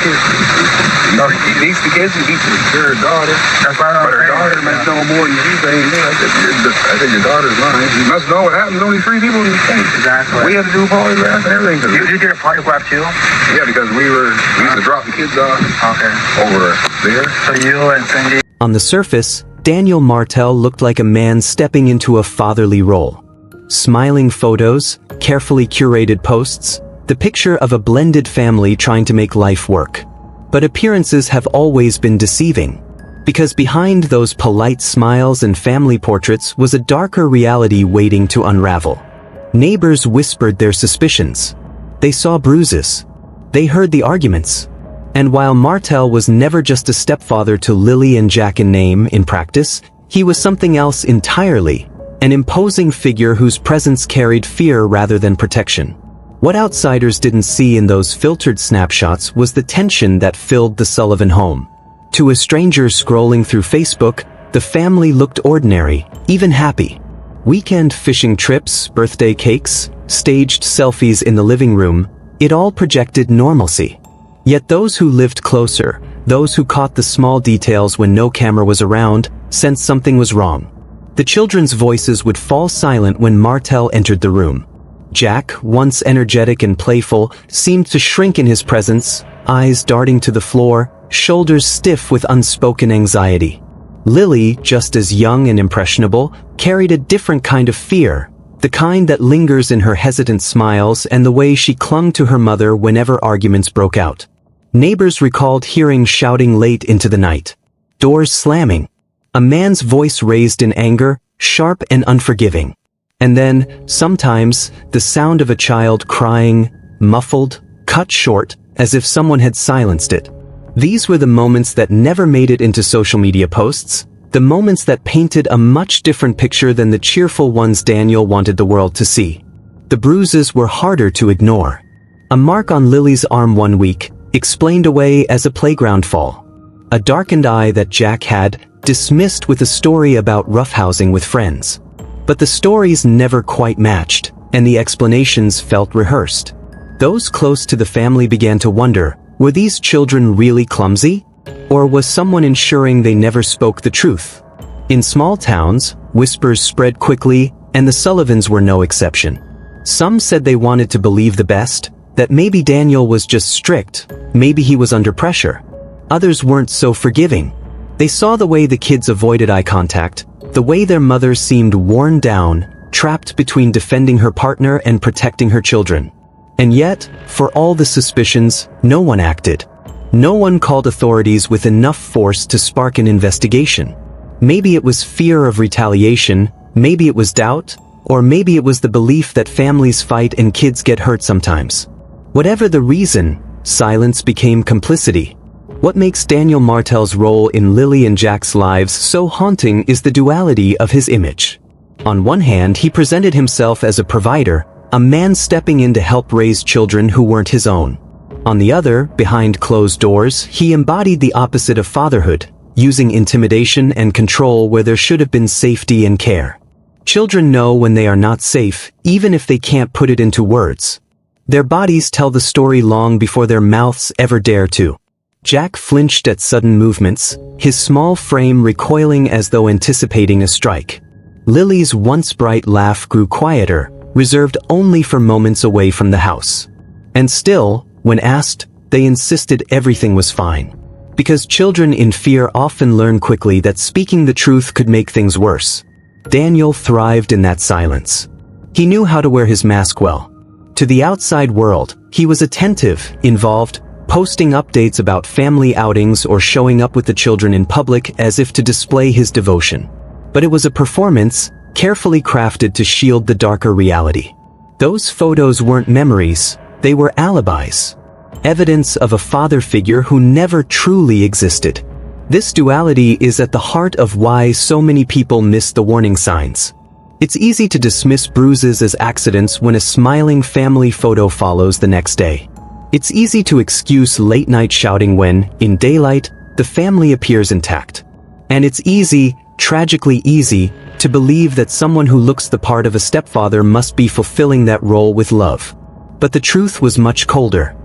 kids. He beats the kids, he beats her daughter. That's right. But her daughter must know more than you think. I think your daughter's lying. You must know what happened. There's only 3 people in the state. Exactly. We had to do polygraph and everything. You did a polygraph too? Yeah, because we used to drop the kids off. Okay. Over there. So you and Cindy. On the surface, Daniel Martell looked like a man stepping into a fatherly role. Smiling photos, carefully curated posts, the picture of a blended family trying to make life work. But appearances have always been deceiving, because behind those polite smiles and family portraits was a darker reality waiting to unravel. Neighbors whispered their suspicions. They saw bruises. They heard the arguments. And while Martell was never just a stepfather to Lilly and Jack in name, in practice, he was something else entirely, an imposing figure whose presence carried fear rather than protection. What outsiders didn't see in those filtered snapshots was the tension that filled the Sullivan home. To a stranger scrolling through Facebook, the family looked ordinary, even happy. Weekend fishing trips, birthday cakes, staged selfies in the living room, it all projected normalcy. Yet those who lived closer, those who caught the small details when no camera was around, sensed something was wrong. The children's voices would fall silent when Martell entered the room. Jack, once energetic and playful, seemed to shrink in his presence, eyes darting to the floor, shoulders stiff with unspoken anxiety. Lilly, just as young and impressionable, carried a different kind of fear, the kind that lingers in her hesitant smiles and the way she clung to her mother whenever arguments broke out. Neighbors recalled hearing shouting late into the night, doors slamming, a man's voice raised in anger, sharp and unforgiving. And then, sometimes, the sound of a child crying, muffled, cut short, as if someone had silenced it. These were the moments that never made it into social media posts, the moments that painted a much different picture than the cheerful ones Daniel wanted the world to see. The bruises were harder to ignore. A mark on Lily's arm one week, explained away as a playground fall. A darkened eye that Jack had dismissed with a story about roughhousing with friends. But the stories never quite matched, and the explanations felt rehearsed. Those close to the family began to wonder, were these children really clumsy? Or was someone ensuring they never spoke the truth? In small towns, whispers spread quickly, and the Sullivans were no exception. Some said they wanted to believe the best, that maybe Daniel was just strict, maybe he was under pressure. Others weren't so forgiving. They saw the way the kids avoided eye contact, the way their mother seemed worn down, trapped between defending her partner and protecting her children. And yet, for all the suspicions, no one acted. No one called authorities with enough force to spark an investigation. Maybe it was fear of retaliation, maybe it was doubt, or maybe it was the belief that families fight and kids get hurt sometimes. Whatever the reason, silence became complicity. What makes Daniel Martell's role in Lilly and Jack's lives so haunting is the duality of his image. On one hand, he presented himself as a provider, a man stepping in to help raise children who weren't his own. On the other, behind closed doors, he embodied the opposite of fatherhood, using intimidation and control where there should have been safety and care. Children know when they are not safe, even if they can't put it into words. Their bodies tell the story long before their mouths ever dare to. Jack flinched at sudden movements, his small frame recoiling as though anticipating a strike. Lily's once bright laugh grew quieter, reserved only for moments away from the house. And still, when asked, they insisted everything was fine. Because children in fear often learn quickly that speaking the truth could make things worse. Daniel thrived in that silence. He knew how to wear his mask well. To the outside world, he was attentive, involved, posting updates about family outings or showing up with the children in public as if to display his devotion. But it was a performance, carefully crafted to shield the darker reality. Those photos weren't memories, they were alibis. Evidence of a father figure who never truly existed. This duality is at the heart of why so many people miss the warning signs. It's easy to dismiss bruises as accidents when a smiling family photo follows the next day. It's easy to excuse late-night shouting when, in daylight, the family appears intact. And it's easy, tragically easy, to believe that someone who looks the part of a stepfather must be fulfilling that role with love. But the truth was much colder.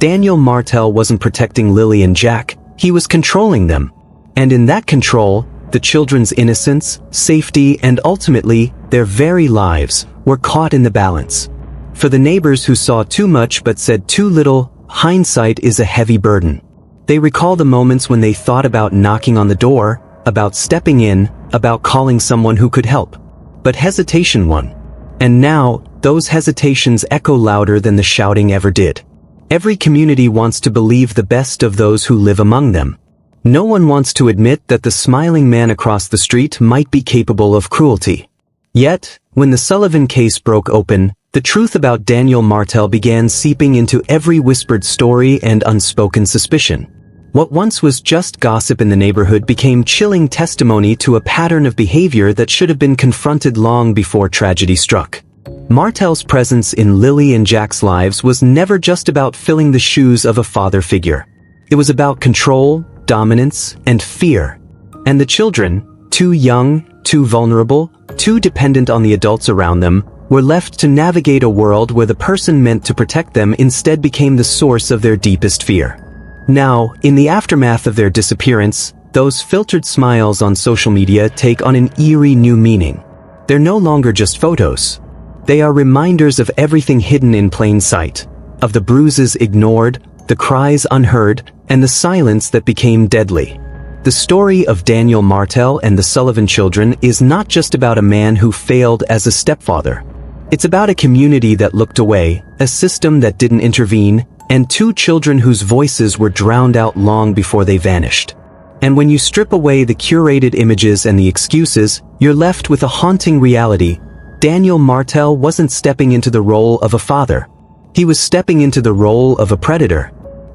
Daniel Martell wasn't protecting Lilly and Jack, he was controlling them. And in that control, the children's innocence, safety, and ultimately, their very lives, were caught in the balance. For the neighbors who saw too much but said too little, hindsight is a heavy burden. They recall the moments when they thought about knocking on the door, about stepping in, about calling someone who could help. But hesitation won. And now, those hesitations echo louder than the shouting ever did. Every community wants to believe the best of those who live among them. No one wants to admit that the smiling man across the street might be capable of cruelty. Yet, when the Sullivan case broke open, the truth about Daniel Martell began seeping into every whispered story and unspoken suspicion. What once was just gossip in the neighborhood became chilling testimony to a pattern of behavior that should have been confronted long before tragedy struck. Martell's presence in Lilly and Jack's lives was never just about filling the shoes of a father figure. It was about control, dominance, and fear. And the children, too young, too vulnerable, too dependent on the adults around them, were left to navigate a world where the person meant to protect them instead became the source of their deepest fear. Now, in the aftermath of their disappearance, those filtered smiles on social media take on an eerie new meaning. They're no longer just photos. They are reminders of everything hidden in plain sight, of the bruises ignored, the cries unheard, and the silence that became deadly. The story of Daniel Martell and the Sullivan children is not just about a man who failed as a stepfather. It's about a community that looked away, a system that didn't intervene, and two children whose voices were drowned out long before they vanished. And when you strip away the curated images and the excuses, you're left with a haunting reality. Daniel Martell wasn't stepping into the role of a father. He was stepping into the role of a predator.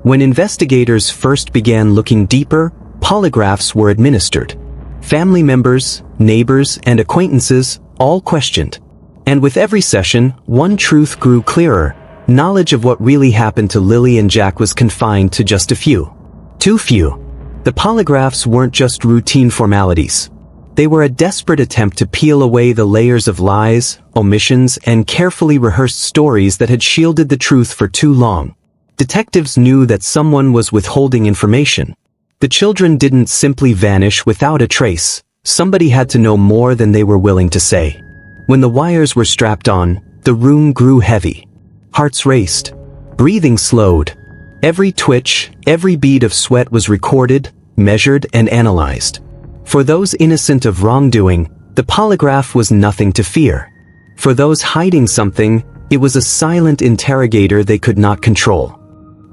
When investigators first began looking deeper, polygraphs were administered. Family members, neighbors, and acquaintances all questioned. And with every session, one truth grew clearer. Knowledge of what really happened to Lilly and Jack was confined to just a few. Too few. The polygraphs weren't just routine formalities. They were a desperate attempt to peel away the layers of lies, omissions, and carefully rehearsed stories that had shielded the truth for too long. Detectives knew that someone was withholding information. The children didn't simply vanish without a trace. Somebody had to know more than they were willing to say. When the wires were strapped on, the room grew heavy. Hearts raced. Breathing slowed. Every twitch, every bead of sweat was recorded, measured, and analyzed. For those innocent of wrongdoing, the polygraph was nothing to fear. For those hiding something, it was a silent interrogator they could not control.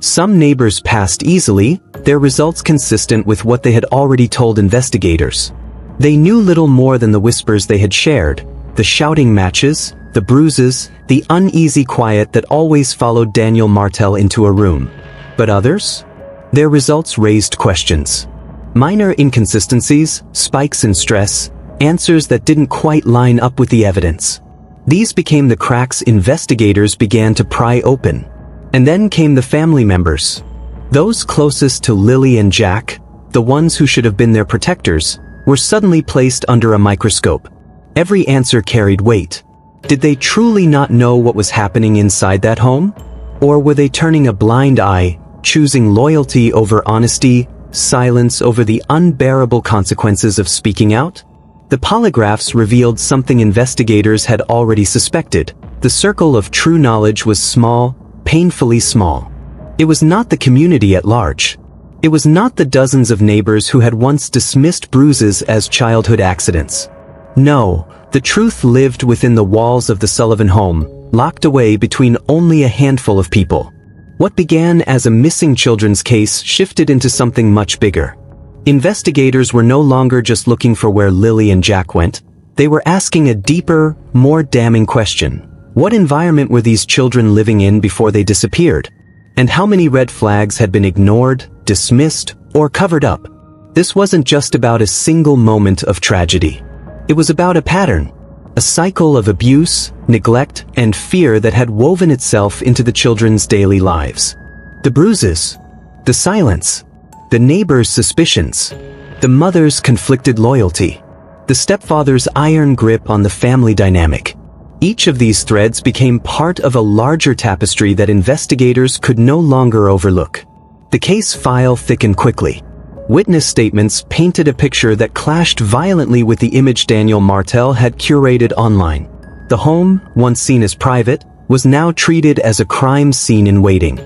Some neighbors passed easily, their results consistent with what they had already told investigators. They knew little more than the whispers they had shared, the shouting matches, the bruises, the uneasy quiet that always followed Daniel Martell into a room. But others? Their results raised questions. Minor inconsistencies, spikes in stress, answers that didn't quite line up with the evidence. These became the cracks investigators began to pry open. And then came the family members. Those closest to Lilly and Jack, the ones who should have been their protectors, were suddenly placed under a microscope. Every answer carried weight. Did they truly not know what was happening inside that home? Or were they turning a blind eye, choosing loyalty over honesty, silence over the unbearable consequences of speaking out? The polygraphs revealed something investigators had already suspected. The circle of true knowledge was small, painfully small. It was not the community at large. It was not the dozens of neighbors who had once dismissed bruises as childhood accidents. No, the truth lived within the walls of the Sullivan home, locked away between only a handful of people. What began as a missing children's case shifted into something much bigger. Investigators were no longer just looking for where Lilly and Jack went. They were asking a deeper, more damning question. What environment were these children living in before they disappeared? And how many red flags had been ignored, dismissed, or covered up? This wasn't just about a single moment of tragedy. It was about a pattern, a cycle of abuse, neglect, and fear that had woven itself into the children's daily lives. The bruises, the silence, the neighbors' suspicions, the mother's conflicted loyalty, the stepfather's iron grip on the family dynamic. Each of these threads became part of a larger tapestry that investigators could no longer overlook. The case file thickened quickly. Witness statements painted a picture that clashed violently with the image Daniel Martell had curated online. The home, once seen as private, was now treated as a crime scene in waiting.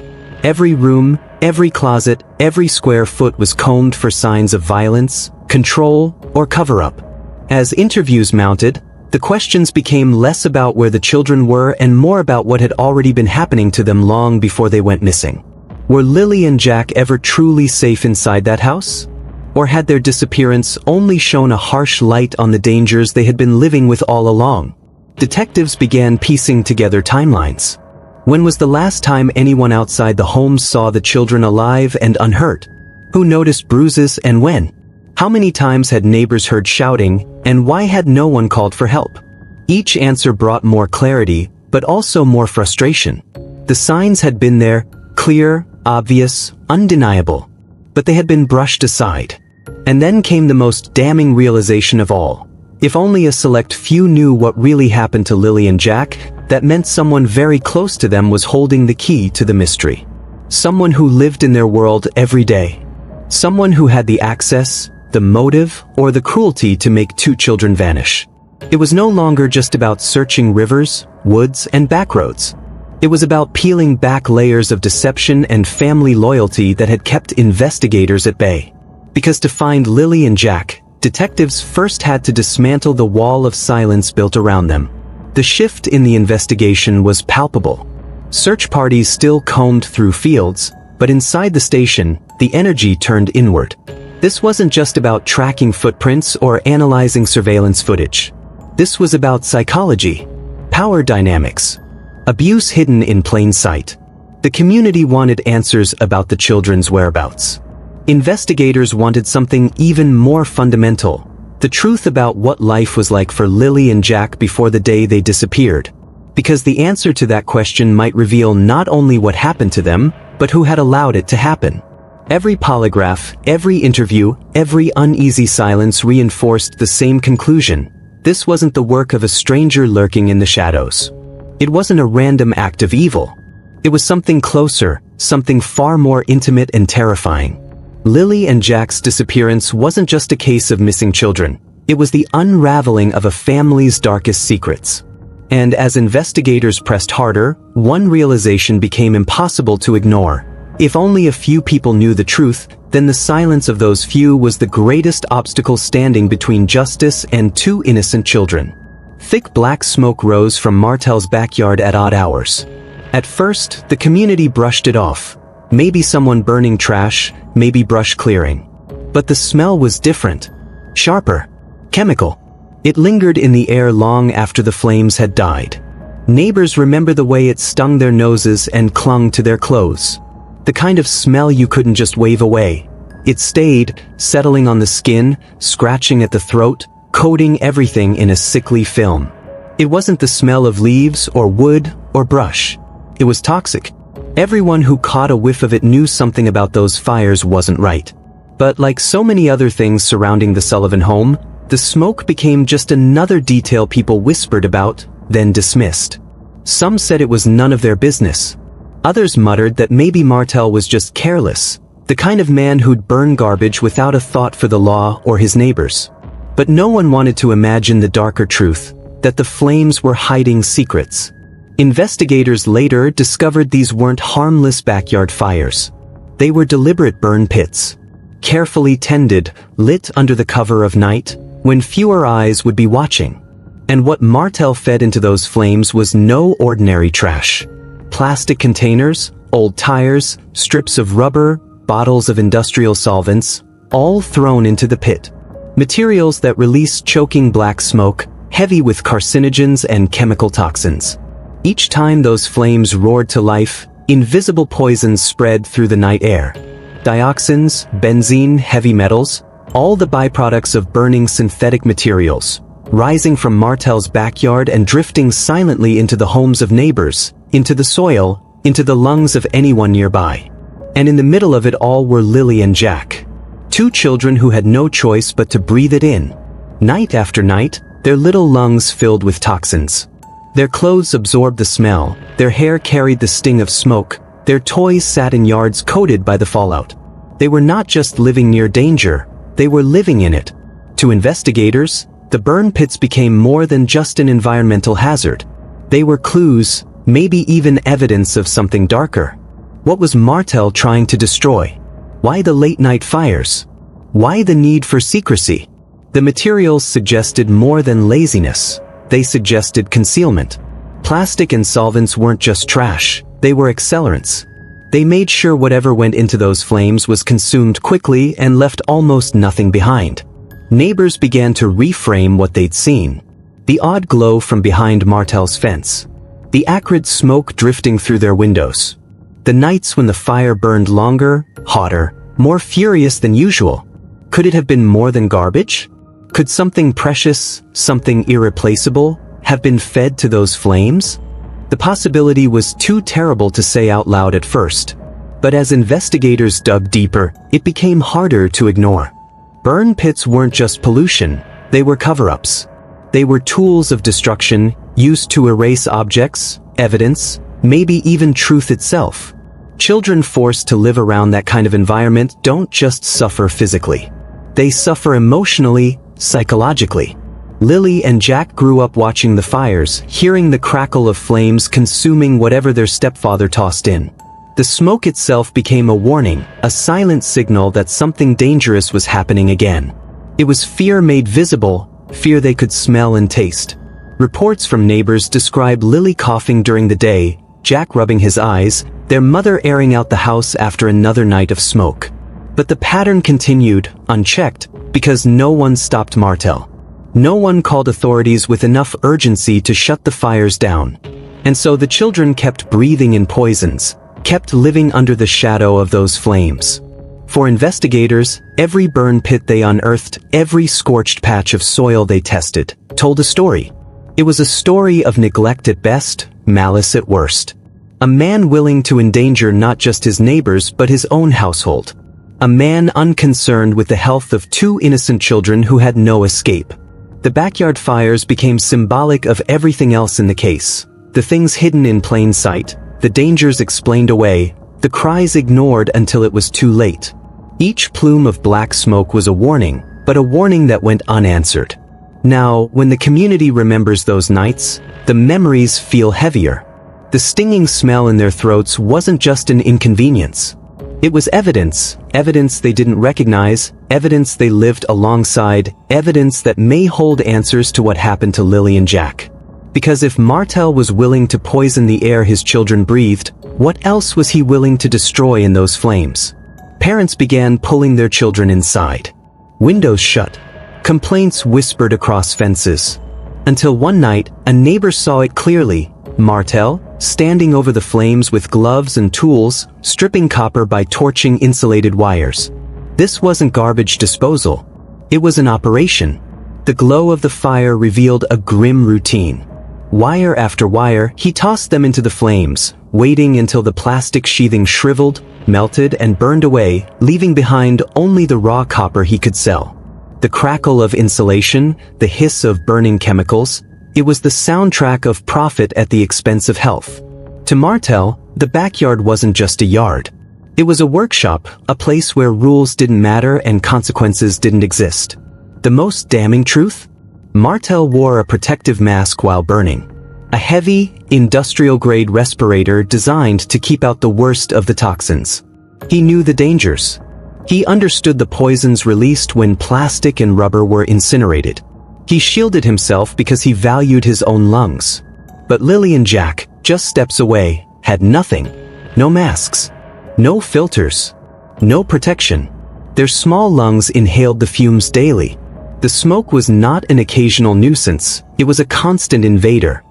Every room, every closet, every square foot was combed for signs of violence, control, or cover-up. As interviews mounted, the questions became less about where the children were and more about what had already been happening to them long before they went missing. Were Lilly and Jack ever truly safe inside that house? Or had their disappearance only shone a harsh light on the dangers they had been living with all along? Detectives began piecing together timelines. When was the last time anyone outside the home saw the children alive and unhurt? Who noticed bruises and when? How many times had neighbors heard shouting, and why had no one called for help? Each answer brought more clarity, but also more frustration. The signs had been there, clear, obvious, undeniable. But they had been brushed aside. And then came the most damning realization of all. If only a select few knew what really happened to Lilly and Jack, that meant someone very close to them was holding the key to the mystery. Someone who lived in their world every day. Someone who had the access, the motive, or the cruelty to make two children vanish. It was no longer just about searching rivers, woods, and backroads. It was about peeling back layers of deception and family loyalty that had kept investigators at bay. Because to find Lilly and Jack, detectives first had to dismantle the wall of silence built around them. The shift in the investigation was palpable. Search parties still combed through fields, but inside the station, the energy turned inward. This wasn't just about tracking footprints or analyzing surveillance footage. This was about psychology, power dynamics, abuse hidden in plain sight. The community wanted answers about the children's whereabouts. Investigators wanted something even more fundamental, the truth about what life was like for Lilly and Jack before the day they disappeared. Because the answer to that question might reveal not only what happened to them, but who had allowed it to happen. Every polygraph, every interview, every uneasy silence reinforced the same conclusion. This wasn't the work of a stranger lurking in the shadows. It wasn't a random act of evil. It was something closer, something far more intimate and terrifying. Lilly and Jack's disappearance wasn't just a case of missing children. It was the unraveling of a family's darkest secrets. And as investigators pressed harder, one realization became impossible to ignore. If only a few people knew the truth, then the silence of those few was the greatest obstacle standing between justice and two innocent children. Thick black smoke rose from Martell's backyard at odd hours. At first, the community brushed it off. Maybe someone burning trash, maybe brush clearing. But the smell was different. Sharper. Chemical. It lingered in the air long after the flames had died. Neighbors remember the way it stung their noses and clung to their clothes. The kind of smell you couldn't just wave away. It stayed, settling on the skin, scratching at the throat, coating everything in a sickly film. It wasn't the smell of leaves or wood or brush. It was toxic. Everyone who caught a whiff of it knew something about those fires wasn't right. But like so many other things surrounding the Sullivan home, the smoke became just another detail people whispered about, then dismissed. Some said it was none of their business. Others muttered that maybe Martell was just careless, the kind of man who'd burn garbage without a thought for the law or his neighbors. But no one wanted to imagine the darker truth, that the flames were hiding secrets. Investigators later discovered these weren't harmless backyard fires. They were deliberate burn pits. Carefully tended, lit under the cover of night, when fewer eyes would be watching. And what Martell fed into those flames was no ordinary trash. Plastic containers, old tires, strips of rubber, bottles of industrial solvents, all thrown into the pit. Materials that released choking black smoke, heavy with carcinogens and chemical toxins. Each time those flames roared to life, invisible poisons spread through the night air. Dioxins, benzene, heavy metals, all the byproducts of burning synthetic materials, rising from Martell's backyard and drifting silently into the homes of neighbors, into the soil, into the lungs of anyone nearby. And in the middle of it all were Lilly and Jack. Two children who had no choice but to breathe it in. Night after night, their little lungs filled with toxins. Their clothes absorbed the smell, their hair carried the sting of smoke, their toys sat in yards coated by the fallout. They were not just living near danger, they were living in it. To investigators, the burn pits became more than just an environmental hazard. They were clues, maybe even evidence of something darker. What was Martell trying to destroy? Why the late-night fires? Why the need for secrecy? The materials suggested more than laziness. They suggested concealment. Plastic and solvents weren't just trash, they were accelerants. They made sure whatever went into those flames was consumed quickly and left almost nothing behind. Neighbors began to reframe what they'd seen. The odd glow from behind Martell's fence. The acrid smoke drifting through their windows. The nights when the fire burned longer, hotter, more furious than usual. Could it have been more than garbage? Could something precious, something irreplaceable, have been fed to those flames? The possibility was too terrible to say out loud at first. But as investigators dug deeper, it became harder to ignore. Burn pits weren't just pollution, they were cover-ups. They were tools of destruction, used to erase objects, evidence, maybe even truth itself. Children forced to live around that kind of environment don't just suffer physically. They suffer emotionally, psychologically. Lilly and Jack grew up watching the fires, hearing the crackle of flames consuming whatever their stepfather tossed in. The smoke itself became a warning, a silent signal that something dangerous was happening again. It was fear made visible, fear they could smell and taste. Reports from neighbors describe Lilly coughing during the day, Jack rubbing his eyes, their mother airing out the house after another night of smoke. But the pattern continued, unchecked, because no one stopped Martell. No one called authorities with enough urgency to shut the fires down. And so the children kept breathing in poisons, kept living under the shadow of those flames. For investigators, every burn pit they unearthed, every scorched patch of soil they tested, told a story. It was a story of neglect at best, malice at worst. A man willing to endanger not just his neighbors but his own household. A man unconcerned with the health of two innocent children who had no escape. The backyard fires became symbolic of everything else in the case. The things hidden in plain sight, the dangers explained away, the cries ignored until it was too late. Each plume of black smoke was a warning, but a warning that went unanswered. Now, when the community remembers those nights, the memories feel heavier. The stinging smell in their throats wasn't just an inconvenience. It was evidence, evidence they didn't recognize, evidence they lived alongside, evidence that may hold answers to what happened to Lilly and Jack. Because if Martell was willing to poison the air his children breathed, what else was he willing to destroy in those flames? Parents began pulling their children inside. Windows shut. Complaints whispered across fences. Until one night, a neighbor saw it clearly. Martell, standing over the flames with gloves and tools, stripping copper by torching insulated wires. This wasn't garbage disposal. It was an operation. The glow of the fire revealed a grim routine. Wire after wire, he tossed them into the flames, waiting until the plastic sheathing shriveled, melted, and burned away, leaving behind only the raw copper he could sell. The crackle of insulation, the hiss of burning chemicals, it was the soundtrack of profit at the expense of health. To Martell, the backyard wasn't just a yard. It was a workshop, a place where rules didn't matter and consequences didn't exist. The most damning truth? Martell wore a protective mask while burning. A heavy, industrial-grade respirator designed to keep out the worst of the toxins. He knew the dangers. He understood the poisons released when plastic and rubber were incinerated. He shielded himself because he valued his own lungs. But Lilly and Jack, just steps away, had nothing. No masks. No filters. No protection. Their small lungs inhaled the fumes daily. The smoke was not an occasional nuisance, it was a constant invader.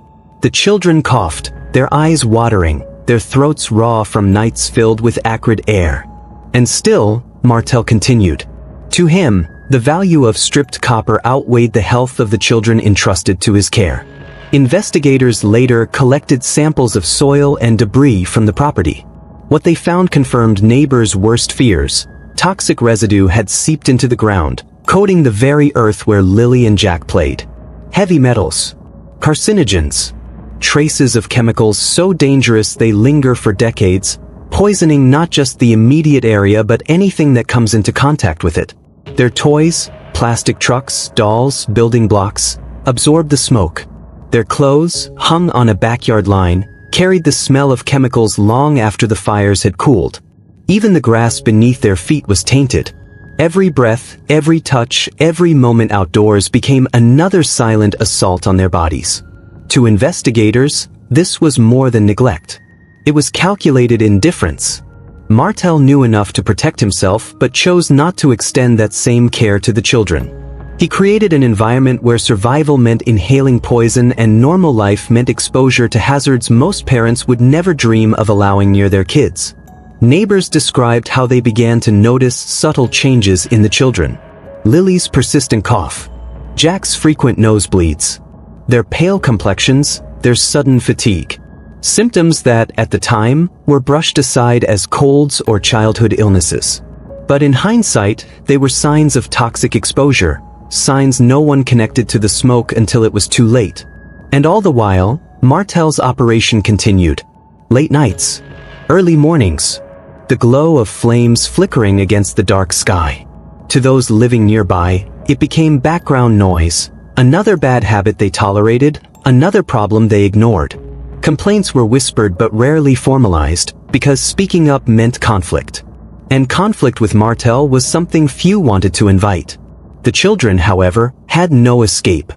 The children coughed, their eyes watering, their throats raw from nights filled with acrid air. And still, Martell continued. To him, the value of stripped copper outweighed the health of the children entrusted to his care. Investigators later collected samples of soil and debris from the property. What they found confirmed neighbors' worst fears. Toxic residue had seeped into the ground, coating the very earth where Lilly and Jack played. Heavy metals. Carcinogens. traces of chemicals so dangerous they linger for decades, poisoning not just the immediate area but anything that comes into contact with it. Their toys, plastic trucks, dolls, building blocks, absorbed the smoke. Their clothes, hung on a backyard line, carried the smell of chemicals long after the fires had cooled. Even the grass beneath their feet was tainted. Every breath, every touch, every moment outdoors became another silent assault on their bodies. To investigators, this was more than neglect. It was calculated indifference. Martell knew enough to protect himself but chose not to extend that same care to the children. He created an environment where survival meant inhaling poison and normal life meant exposure to hazards most parents would never dream of allowing near their kids. Neighbors described how they began to notice subtle changes in the children. Lily's persistent cough, Jack's frequent nosebleeds, their pale complexions, their sudden fatigue. Symptoms that, at the time, were brushed aside as colds or childhood illnesses. But in hindsight, they were signs of toxic exposure, signs no one connected to the smoke until it was too late. And all the while, Martell's operation continued. Late nights, early mornings, the glow of flames flickering against the dark sky. To those living nearby, it became background noise, another bad habit they tolerated, another problem they ignored. Complaints were whispered but rarely formalized, because speaking up meant conflict. And conflict with Martell was something few wanted to invite. The children, however, had no escape.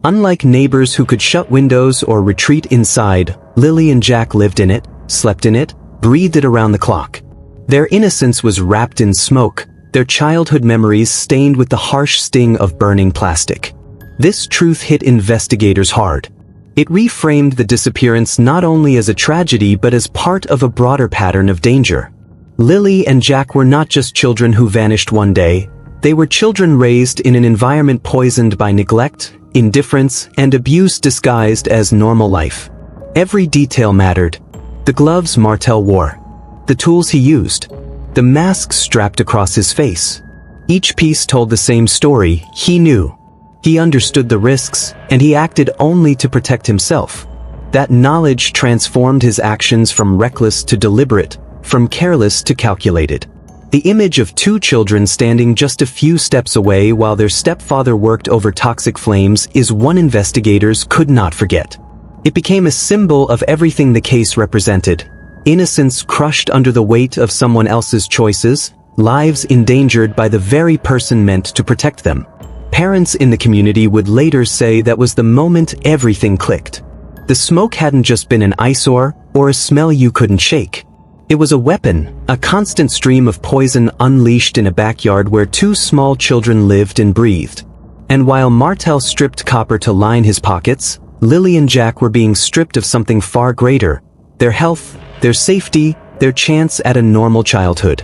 Unlike neighbors who could shut windows or retreat inside, Lilly and Jack lived in it, slept in it, breathed it around the clock. Their innocence was wrapped in smoke, their childhood memories stained with the harsh sting of burning plastic. This truth hit investigators hard. It reframed the disappearance not only as a tragedy but as part of a broader pattern of danger. Lilly and Jack were not just children who vanished one day. They were children raised in an environment poisoned by neglect, indifference, and abuse disguised as normal life. Every detail mattered. The gloves Martell wore, the tools he used, the mask strapped across his face. Each piece told the same story. He knew. He understood the risks, and he acted only to protect himself. That knowledge transformed his actions from reckless to deliberate, from careless to calculated. The image of two children standing just a few steps away while their stepfather worked over toxic flames is one investigators could not forget. It became a symbol of everything the case represented. Innocence crushed under the weight of someone else's choices, lives endangered by the very person meant to protect them. Parents in the community would later say that was the moment everything clicked. The smoke hadn't just been an eyesore or a smell you couldn't shake. It was a weapon, a constant stream of poison unleashed in a backyard where two small children lived and breathed. And while Martell stripped copper to line his pockets, Lilly and Jack were being stripped of something far greater: their health, their safety, their chance at a normal childhood.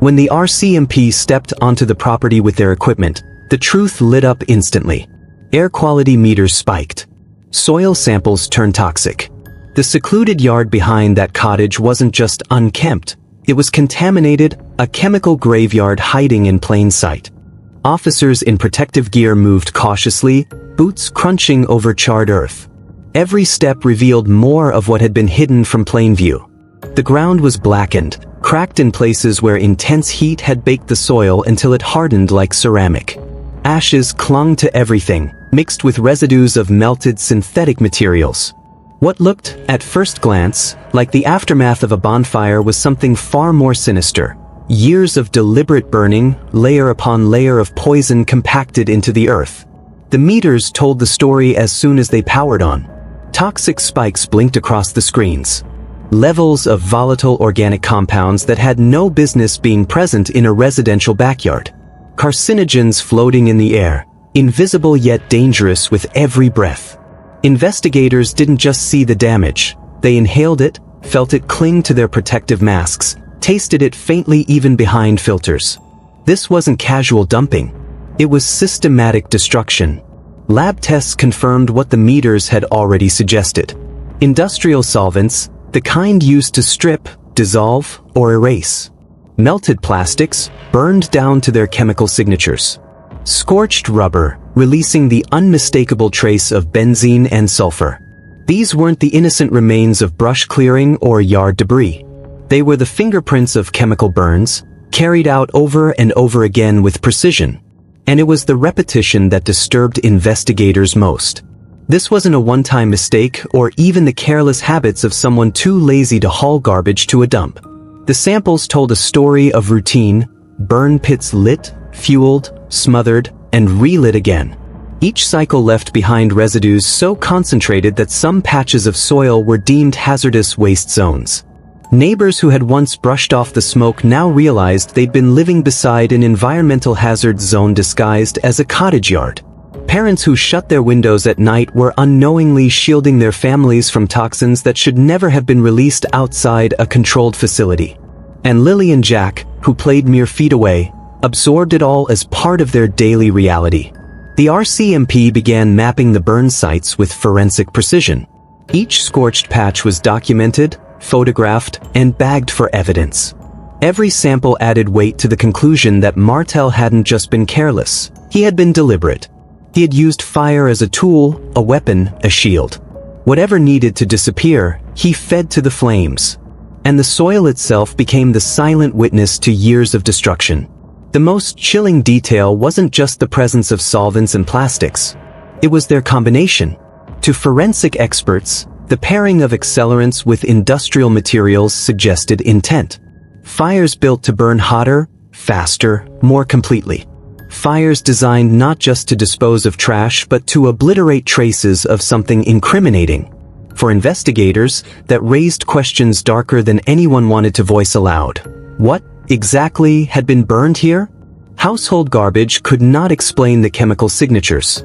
When the RCMP stepped onto the property with their equipment, the truth lit up instantly. Air quality meters spiked. Soil samples turned toxic. The secluded yard behind that cottage wasn't just unkempt, it was contaminated, a chemical graveyard hiding in plain sight. Officers in protective gear moved cautiously, boots crunching over charred earth. Every step revealed more of what had been hidden from plain view. The ground was blackened, cracked in places where intense heat had baked the soil until it hardened like ceramic. Ashes clung to everything, mixed with residues of melted synthetic materials. What looked, at first glance, like the aftermath of a bonfire was something far more sinister. Years of deliberate burning, layer upon layer of poison compacted into the earth. The meters told the story as soon as they powered on. Toxic spikes blinked across the screens. Levels of volatile organic compounds that had no business being present in a residential backyard. Carcinogens floating in the air, invisible yet dangerous with every breath. Investigators didn't just see the damage. They inhaled it, felt it cling to their protective masks, tasted it faintly even behind filters. This wasn't casual dumping. It was systematic destruction. Lab tests confirmed what the meters had already suggested. Industrial solvents, the kind used to strip, dissolve, or erase. Melted plastics, burned down to their chemical signatures. Scorched rubber, releasing the unmistakable trace of benzene and sulfur. These weren't the innocent remains of brush clearing or yard debris. They were the fingerprints of chemical burns, carried out over and over again with precision. And it was the repetition that disturbed investigators most. This wasn't a one-time mistake or even the careless habits of someone too lazy to haul garbage to a dump. The samples told a story of routine, burn pits lit, fueled, smothered, and relit again. Each cycle left behind residues so concentrated that some patches of soil were deemed hazardous waste zones. Neighbors who had once brushed off the smoke now realized they'd been living beside an environmental hazard zone disguised as a cottage yard. Parents who shut their windows at night were unknowingly shielding their families from toxins that should never have been released outside a controlled facility. And Lilly and Jack, who played mere feet away, absorbed it all as part of their daily reality. The RCMP began mapping the burn sites with forensic precision. Each scorched patch was documented, photographed, and bagged for evidence. Every sample added weight to the conclusion that Martell hadn't just been careless, he had been deliberate. He had used fire as a tool, a weapon, a shield. Whatever needed to disappear, he fed to the flames. And the soil itself became the silent witness to years of destruction. The most chilling detail wasn't just the presence of solvents and plastics. It was their combination. To forensic experts, the pairing of accelerants with industrial materials suggested intent. Fires built to burn hotter, faster, more completely. Fires designed not just to dispose of trash but to obliterate traces of something incriminating. For investigators, that raised questions darker than anyone wanted to voice aloud. What exactly had been burned here? Household garbage could not explain the chemical signatures.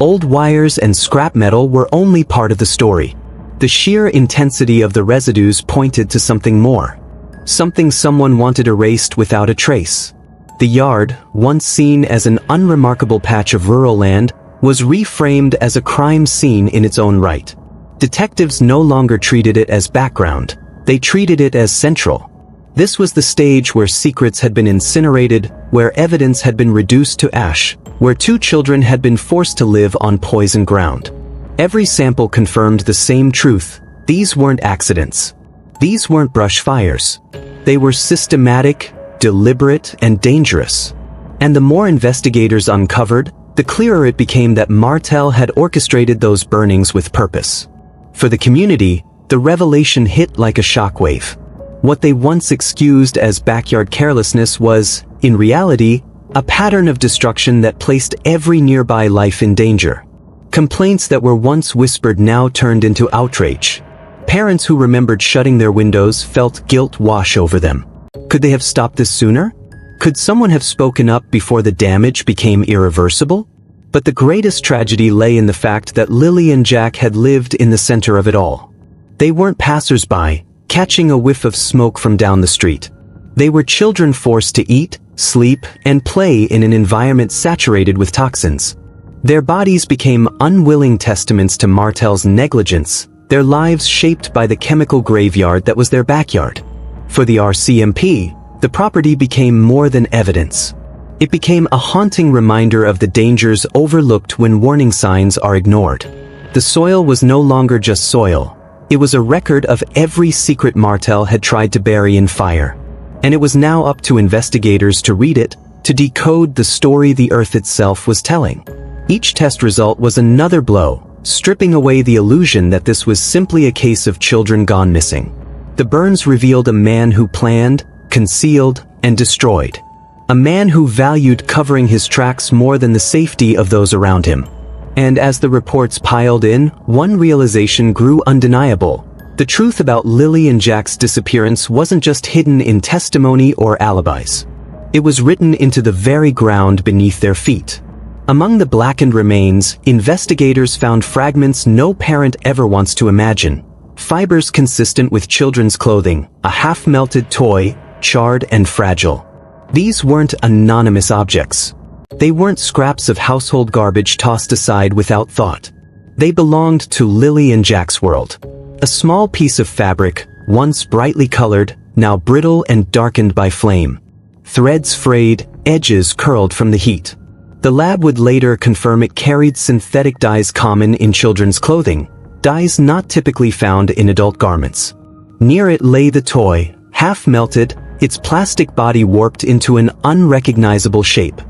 Old wires and scrap metal were only part of the story. The sheer intensity of the residues pointed to something more. Something someone wanted erased without a trace. The yard, once seen as an unremarkable patch of rural land, was reframed as a crime scene in its own right. Detectives no longer treated it as background. They treated it as central. This was the stage where secrets had been incinerated, where evidence had been reduced to ash, where two children had been forced to live on poisoned ground. Every sample confirmed the same truth. These weren't accidents. These weren't brush fires. They were systematic, deliberate, and dangerous. And the more investigators uncovered, the clearer it became that Martell had orchestrated those burnings with purpose. For the community, the revelation hit like a shockwave. What they once excused as backyard carelessness was, in reality, a pattern of destruction that placed every nearby life in danger. Complaints that were once whispered now turned into outrage. Parents who remembered shutting their windows felt guilt wash over them. Could they have stopped this sooner? Could someone have spoken up before the damage became irreversible? But the greatest tragedy lay in the fact that Lilly and Jack had lived in the center of it all. They weren't passers-by, catching a whiff of smoke from down the street. They were children forced to eat, sleep, and play in an environment saturated with toxins. Their bodies became unwilling testaments to Martell's negligence, their lives shaped by the chemical graveyard that was their backyard. For the RCMP, the property became more than evidence. It became a haunting reminder of the dangers overlooked when warning signs are ignored. The soil was no longer just soil. It was a record of every secret Martell had tried to bury in fire. And it was now up to investigators to read it, to decode the story the earth itself was telling. Each test result was another blow, stripping away the illusion that this was simply a case of children gone missing. The burns revealed a man who planned, concealed, and destroyed. A man who valued covering his tracks more than the safety of those around him. And as the reports piled in, one realization grew undeniable. The truth about Lilly and Jack's disappearance wasn't just hidden in testimony or alibis. It was written into the very ground beneath their feet. Among the blackened remains, investigators found fragments no parent ever wants to imagine. Fibers consistent with children's clothing, a half-melted toy, charred and fragile. These weren't anonymous objects. They weren't scraps of household garbage tossed aside without thought. They belonged to Lilly and Jack's world. A small piece of fabric, once brightly colored, now brittle and darkened by flame. Threads frayed, edges curled from the heat. The lab would later confirm it carried synthetic dyes common in children's clothing, dyes not typically found in adult garments. Near it lay the toy, half melted, its plastic body warped into an unrecognizable shape.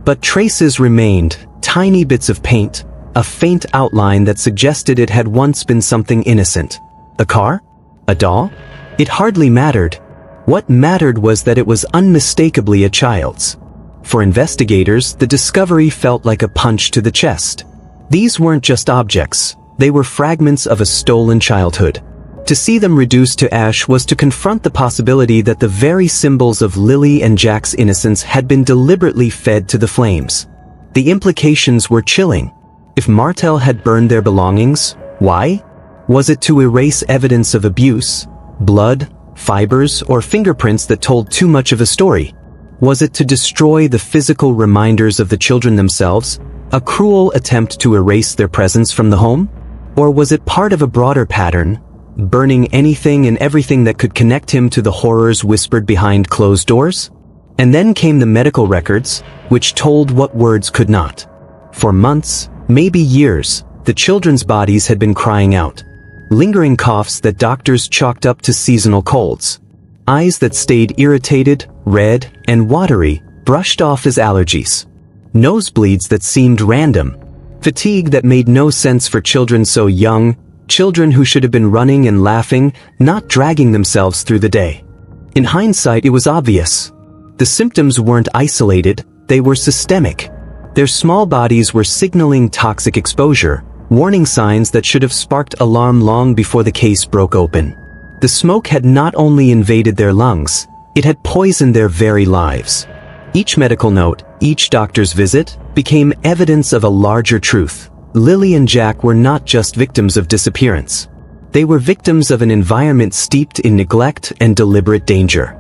But traces remained, tiny bits of paint, a faint outline that suggested it had once been something innocent. A car? A doll? It hardly mattered. What mattered was that it was unmistakably a child's. For investigators, the discovery felt like a punch to the chest. These weren't just objects, they were fragments of a stolen childhood. To see them reduced to ash was to confront the possibility that the very symbols of Lilly and Jack's innocence had been deliberately fed to the flames. The implications were chilling. If Martell had burned their belongings, why? Was it to erase evidence of abuse, blood, fibers, or fingerprints that told too much of a story? Was it to destroy the physical reminders of the children themselves, a cruel attempt to erase their presence from the home? Or was it part of a broader pattern, burning anything and everything that could connect him to the horrors whispered behind closed doors? And then came the medical records, which told what words could not. For months, maybe years, the children's bodies had been crying out. Lingering coughs that doctors chalked up to seasonal colds. Eyes that stayed irritated, red, and watery, brushed off as allergies. Nosebleeds that seemed random. Fatigue that made no sense for children so young, children who should have been running and laughing, not dragging themselves through the day. In hindsight, it was obvious. The symptoms weren't isolated, they were systemic. Their small bodies were signaling toxic exposure, warning signs that should have sparked alarm long before the case broke open. The smoke had not only invaded their lungs, it had poisoned their very lives. Each medical note, each doctor's visit, became evidence of a larger truth. Lilly and Jack were not just victims of disappearance. They were victims of an environment steeped in neglect and deliberate danger.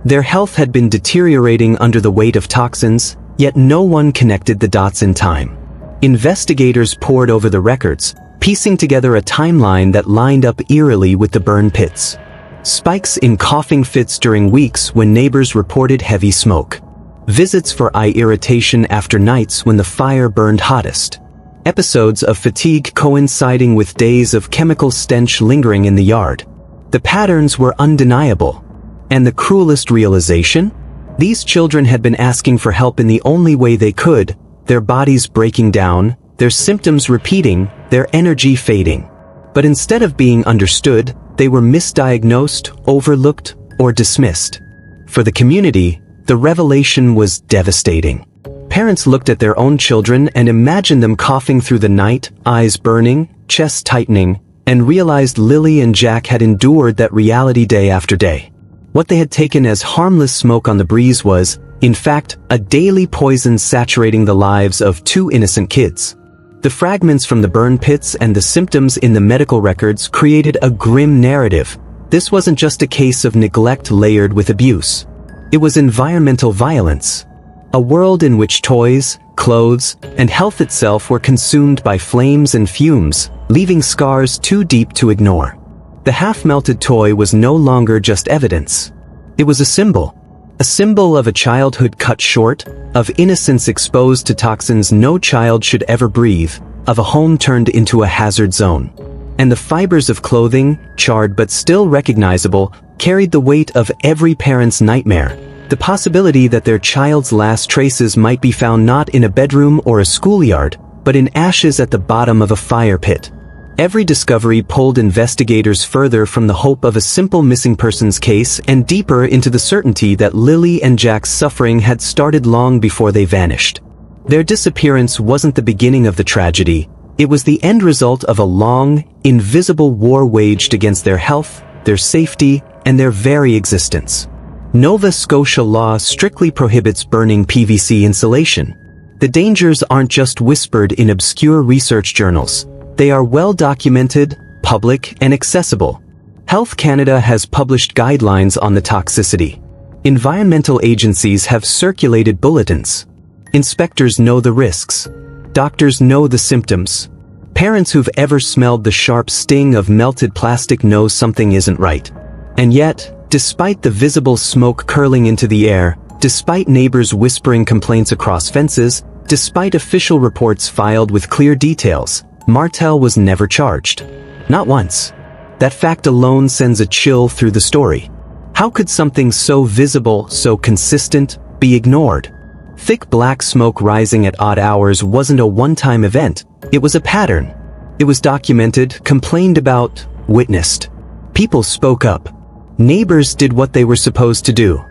Their health had been deteriorating under the weight of toxins, yet no one connected the dots in time. Investigators pored over the records, piecing together a timeline that lined up eerily with the burn pits. Spikes in coughing fits during weeks when neighbors reported heavy smoke. Visits for eye irritation after nights when the fire burned hottest. Episodes of fatigue coinciding with days of chemical stench lingering in the yard. The patterns were undeniable. And the cruelest realization? These children had been asking for help in the only way they could, their bodies breaking down, their symptoms repeating, their energy fading. But instead of being understood, they were misdiagnosed, overlooked, or dismissed. For the community, the revelation was devastating. Parents looked at their own children and imagined them coughing through the night, eyes burning, chests tightening, and realized Lilly and Jack had endured that reality day after day. What they had taken as harmless smoke on the breeze was, in fact, a daily poison saturating the lives of two innocent kids. The fragments from the burn pits and the symptoms in the medical records created a grim narrative. This wasn't just a case of neglect layered with abuse. It was environmental violence. A world in which toys, clothes, and health itself were consumed by flames and fumes, leaving scars too deep to ignore. The half-melted toy was no longer just evidence. It was a symbol of a childhood cut short, of innocence exposed to toxins no child should ever breathe, of a home turned into a hazard zone. And the fibers of clothing, charred but still recognizable, carried the weight of every parent's nightmare. The possibility that their child's last traces might be found not in a bedroom or a schoolyard, but in ashes at the bottom of a fire pit. Every discovery pulled investigators further from the hope of a simple missing persons case and deeper into the certainty that Lilly and Jack's suffering had started long before they vanished. Their disappearance wasn't the beginning of the tragedy, it was the end result of a long, invisible war waged against their health, their safety, and their very existence. Nova Scotia law strictly prohibits burning PVC insulation. The dangers aren't just whispered in obscure research journals. They are well documented, public, and accessible. Health Canada has published guidelines on the toxicity. Environmental agencies have circulated bulletins. Inspectors know the risks. Doctors know the symptoms. Parents who've ever smelled the sharp sting of melted plastic know something isn't right. And yet, despite the visible smoke curling into the air, despite neighbors whispering complaints across fences, despite official reports filed with clear details, Martell was never charged. Not once. That fact alone sends a chill through the story. How could something so visible, so consistent, be ignored? Thick black smoke rising at odd hours wasn't a one-time event. It was a pattern. It was documented, complained about, witnessed. People spoke up. Neighbors did what they were supposed to do.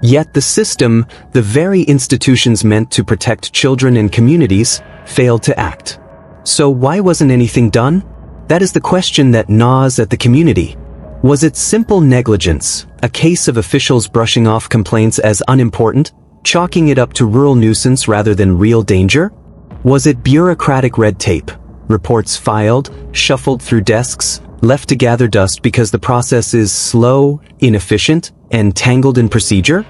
Yet the system, the very institutions meant to protect children and communities, failed to act. So why wasn't anything done? That is the question that gnaws at the community. Was it simple negligence, a case of officials brushing off complaints as unimportant, chalking it up to rural nuisance rather than real danger? Was it bureaucratic red tape, reports filed, shuffled through desks, left to gather dust because the process is slow, inefficient, and tangled in procedure?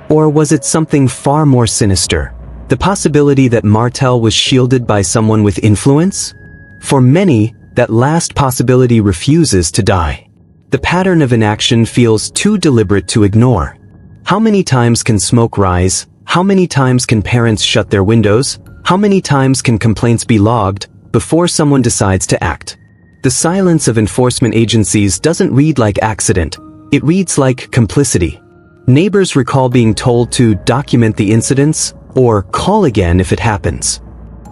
Or was it something far more sinister? The possibility that Martell was shielded by someone with influence? For many, that last possibility refuses to die. The pattern of inaction feels too deliberate to ignore. How many times can smoke rise? How many times can parents shut their windows? How many times can complaints be logged before someone decides to act? The silence of enforcement agencies doesn't read like accident. It reads like complicity. Neighbors recall being told to document the incidents or call again if it happens.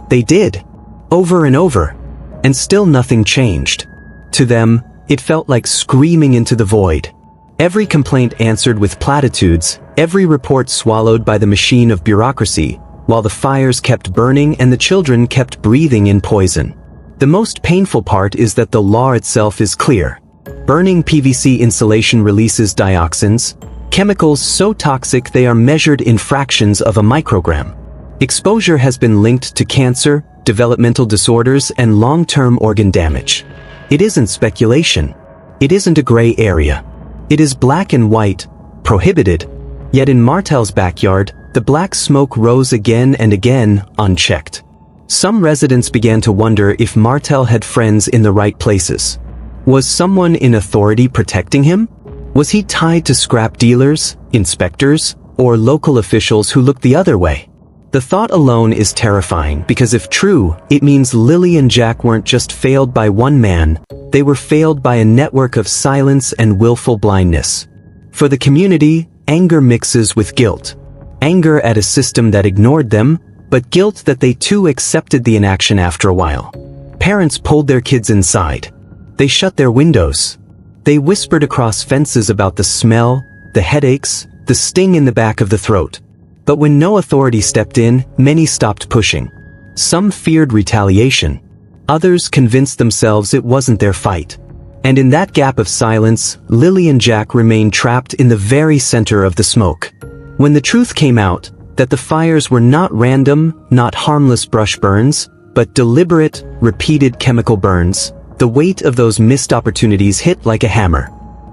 They did, over and over, and still nothing changed. To them, it felt like screaming into the void. Every complaint answered with platitudes, every report swallowed by the machine of bureaucracy, while the fires kept burning and the children kept breathing in poison. The most painful part is that the law itself is clear. Burning PVC insulation releases dioxins, chemicals so toxic they are measured in fractions of a microgram. Exposure has been linked to cancer, developmental disorders, and long-term organ damage. It isn't speculation. It isn't a gray area. It is black and white, prohibited. Yet in Martell's backyard, the black smoke rose again and again, unchecked. Some residents began to wonder if Martell had friends in the right places. Was someone in authority protecting him? Was he tied to scrap dealers, inspectors, or local officials who looked the other way? The thought alone is terrifying because if true, it means Lilly and Jack weren't just failed by one man, they were failed by a network of silence and willful blindness. For the community, anger mixes with guilt. Anger at a system that ignored them, but guilt that they too accepted the inaction after a while. Parents pulled their kids inside. They shut their windows. They whispered across fences about the smell, the headaches, the sting in the back of the throat. But when no authority stepped in, many stopped pushing. Some feared retaliation. Others convinced themselves it wasn't their fight. And in that gap of silence, Lilly and Jack remained trapped in the very center of the smoke. When the truth came out, that the fires were not random, not harmless brush burns, but deliberate, repeated chemical burns, the weight of those missed opportunities hit like a hammer.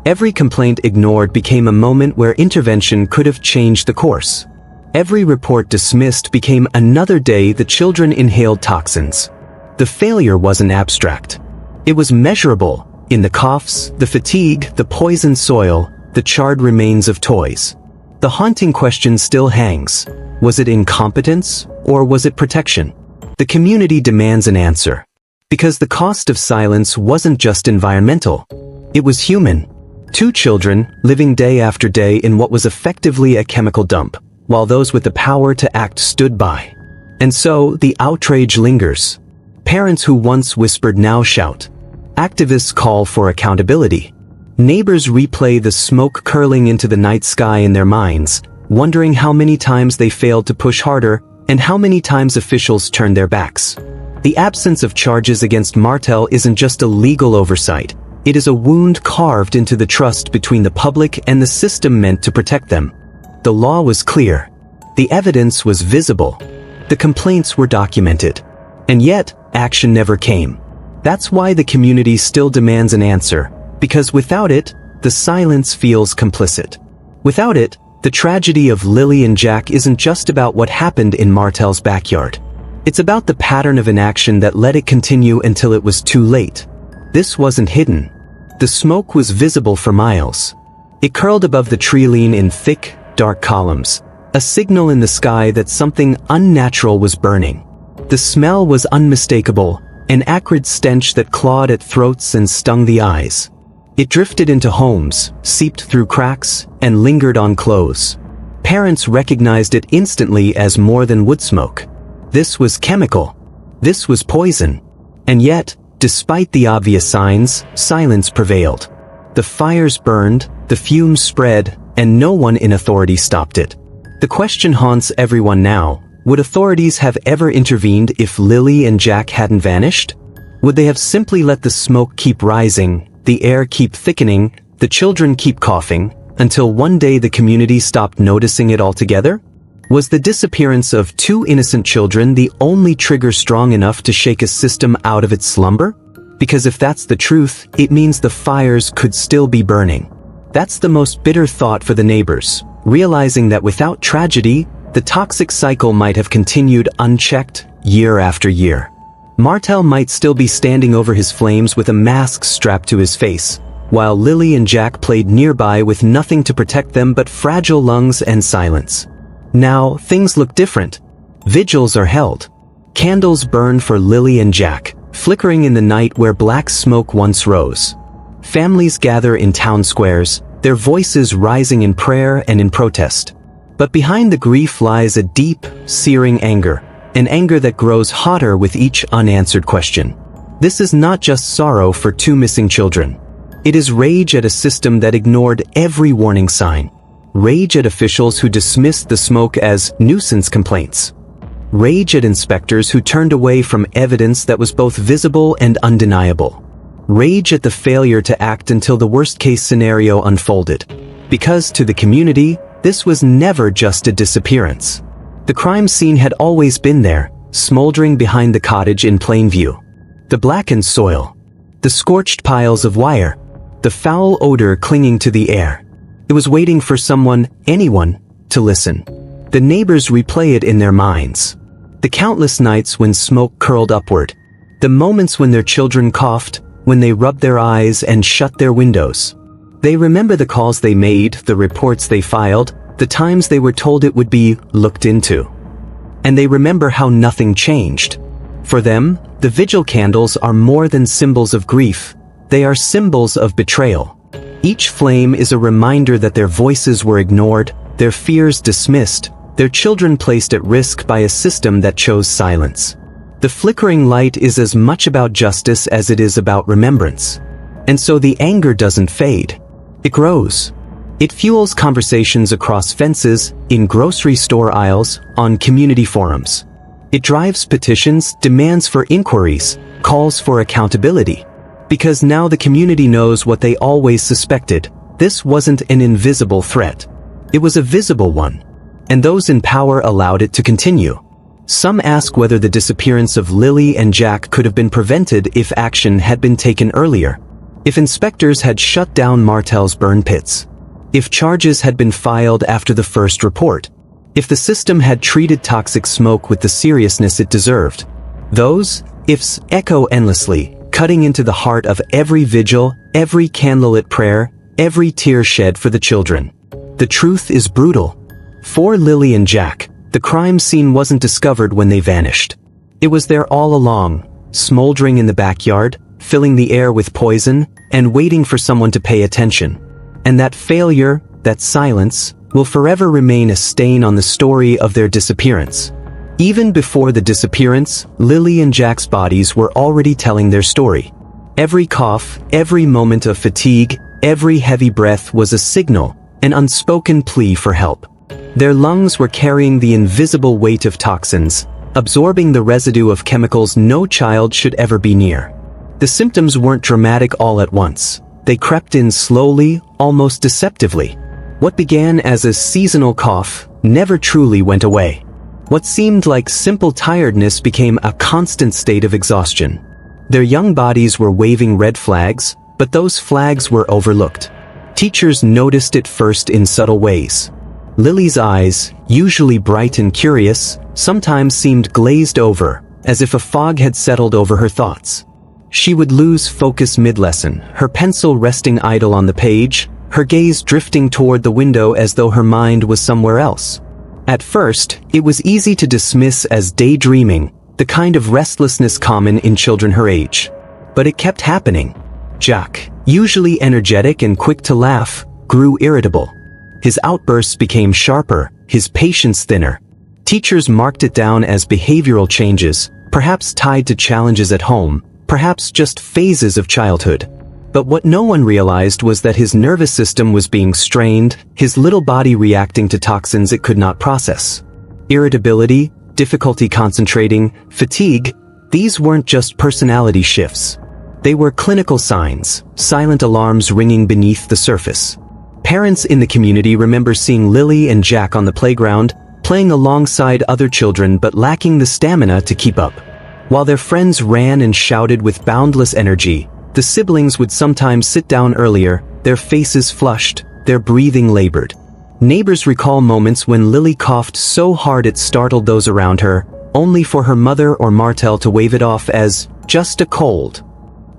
Every complaint ignored became a moment where intervention could have changed the course. Every report dismissed became another day the children inhaled toxins. The failure wasn't abstract. It was measurable, in the coughs, the fatigue, the poisoned soil, the charred remains of toys. The haunting question still hangs. Was it incompetence, or was it protection? The community demands an answer. Because the cost of silence wasn't just environmental. It was human. 2 children, living day after day in what was effectively a chemical dump, while those with the power to act stood by. And so, the outrage lingers. Parents who once whispered now shout. Activists call for accountability. Neighbors replay the smoke curling into the night sky in their minds, wondering how many times they failed to push harder and how many times officials turned their backs. The absence of charges against Martell isn't just a legal oversight. It is a wound carved into the trust between the public and the system meant to protect them. The law was clear. The evidence was visible. The complaints were documented. And yet, action never came. That's why the community still demands an answer, because without it, the silence feels complicit. Without it, the tragedy of Lilly and Jack isn't just about what happened in Martell's backyard. It's about the pattern of inaction that let it continue until it was too late. This wasn't hidden. The smoke was visible for miles. It curled above the tree line in thick, dark columns, a signal in the sky that something unnatural was burning. The smell was unmistakable, an acrid stench that clawed at throats and stung the eyes. It drifted into homes, seeped through cracks, and lingered on clothes. Parents recognized it instantly as more than wood smoke. This was chemical. This was poison. And yet, despite the obvious signs, silence prevailed. The fires burned, the fumes spread, and no one in authority stopped it. The question haunts everyone now: would authorities have ever intervened if Lilly and Jack hadn't vanished? Would they have simply let the smoke keep rising, the air keep thickening, the children keep coughing, until one day the community stopped noticing it altogether? Was the disappearance of 2 innocent children the only trigger strong enough to shake a system out of its slumber? Because if that's the truth, it means the fires could still be burning. That's the most bitter thought for the neighbors, realizing that without tragedy, the toxic cycle might have continued unchecked year after year. Martell might still be standing over his flames with a mask strapped to his face, while Lilly and Jack played nearby with nothing to protect them but fragile lungs and silence. Now, things look different. Vigils are held. Candles burn for Lilly and Jack, flickering in the night where black smoke once rose. Families gather in town squares, their voices rising in prayer and in protest. But behind the grief lies a deep, searing anger, an anger that grows hotter with each unanswered question. This is not just sorrow for 2 missing children. It is rage at a system that ignored every warning sign. Rage at officials who dismissed the smoke as nuisance complaints. Rage at inspectors who turned away from evidence that was both visible and undeniable. Rage at the failure to act until the worst-case scenario unfolded. Because to the community, this was never just a disappearance. The crime scene had always been there, smoldering behind the cottage in plain view. The blackened soil. The scorched piles of wire. The foul odor clinging to the air. It was waiting for someone, anyone, to listen. The neighbors replay it in their minds. The countless nights when smoke curled upward. The moments when their children coughed, when they rubbed their eyes and shut their windows. They remember the calls they made, the reports they filed, the times they were told it would be looked into. And they remember how nothing changed. For them, the vigil candles are more than symbols of grief. They are symbols of betrayal. Each flame is a reminder that their voices were ignored, their fears dismissed, their children placed at risk by a system that chose silence. The flickering light is as much about justice as it is about remembrance. And so the anger doesn't fade. It grows. It fuels conversations across fences, in grocery store aisles, on community forums. It drives petitions, demands for inquiries, calls for accountability. Because now the community knows what they always suspected. This wasn't an invisible threat. It was a visible one. And those in power allowed it to continue. Some ask whether the disappearance of Lilly and Jack could have been prevented if action had been taken earlier. If inspectors had shut down Martell's burn pits. If charges had been filed after the first report. If the system had treated toxic smoke with the seriousness it deserved. Those ifs echo endlessly, cutting into the heart of every vigil, every candlelit prayer, every tear shed for the children. The truth is brutal. For Lilly and Jack, the crime scene wasn't discovered when they vanished. It was there all along, smoldering in the backyard, filling the air with poison, and waiting for someone to pay attention. And that failure, that silence, will forever remain a stain on the story of their disappearance. Even before the disappearance, Lilly and Jack's bodies were already telling their story. Every cough, every moment of fatigue, every heavy breath was a signal, an unspoken plea for help. Their lungs were carrying the invisible weight of toxins, absorbing the residue of chemicals no child should ever be near. The symptoms weren't dramatic all at once. They crept in slowly, almost deceptively. What began as a seasonal cough never truly went away. What seemed like simple tiredness became a constant state of exhaustion. Their young bodies were waving red flags, but those flags were overlooked. Teachers noticed it first in subtle ways. Lilly's eyes, usually bright and curious, sometimes seemed glazed over, as if a fog had settled over her thoughts. She would lose focus mid-lesson, her pencil resting idle on the page, her gaze drifting toward the window as though her mind was somewhere else. At first, it was easy to dismiss as daydreaming, the kind of restlessness common in children her age. But it kept happening. Jack, usually energetic and quick to laugh, grew irritable. His outbursts became sharper, his patience thinner. Teachers marked it down as behavioral changes, perhaps tied to challenges at home, perhaps just phases of childhood. But what no one realized was that his nervous system was being strained, his little body reacting to toxins it could not process. Irritability, difficulty concentrating, fatigue, these weren't just personality shifts. They were clinical signs, silent alarms ringing beneath the surface. Parents in the community remember seeing Lilly and Jack on the playground, playing alongside other children but lacking the stamina to keep up. While their friends ran and shouted with boundless energy, the siblings would sometimes sit down earlier, their faces flushed, their breathing labored. Neighbors recall moments when Lilly coughed so hard it startled those around her, only for her mother or Martell to wave it off as just a cold.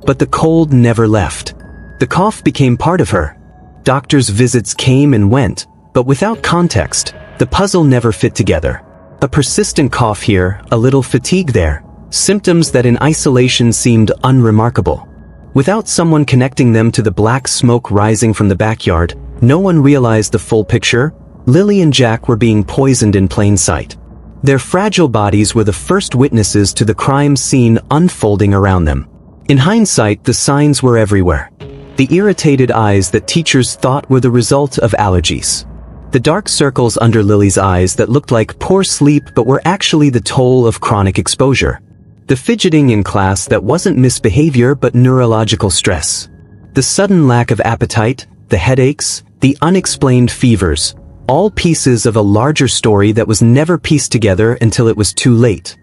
But the cold never left. The cough became part of her. Doctors' visits came and went, but without context, the puzzle never fit together. A persistent cough here, a little fatigue there, symptoms that in isolation seemed unremarkable. Without someone connecting them to the black smoke rising from the backyard, no one realized the full picture. Lilly and Jack were being poisoned in plain sight. Their fragile bodies were the first witnesses to the crime scene unfolding around them. In hindsight, the signs were everywhere. The irritated eyes that teachers thought were the result of allergies. The dark circles under Lilly's eyes that looked like poor sleep but were actually the toll of chronic exposure. The fidgeting in class that wasn't misbehavior but neurological stress. The sudden lack of appetite, the headaches, the unexplained fevers, all pieces of a larger story that was never pieced together until it was too late.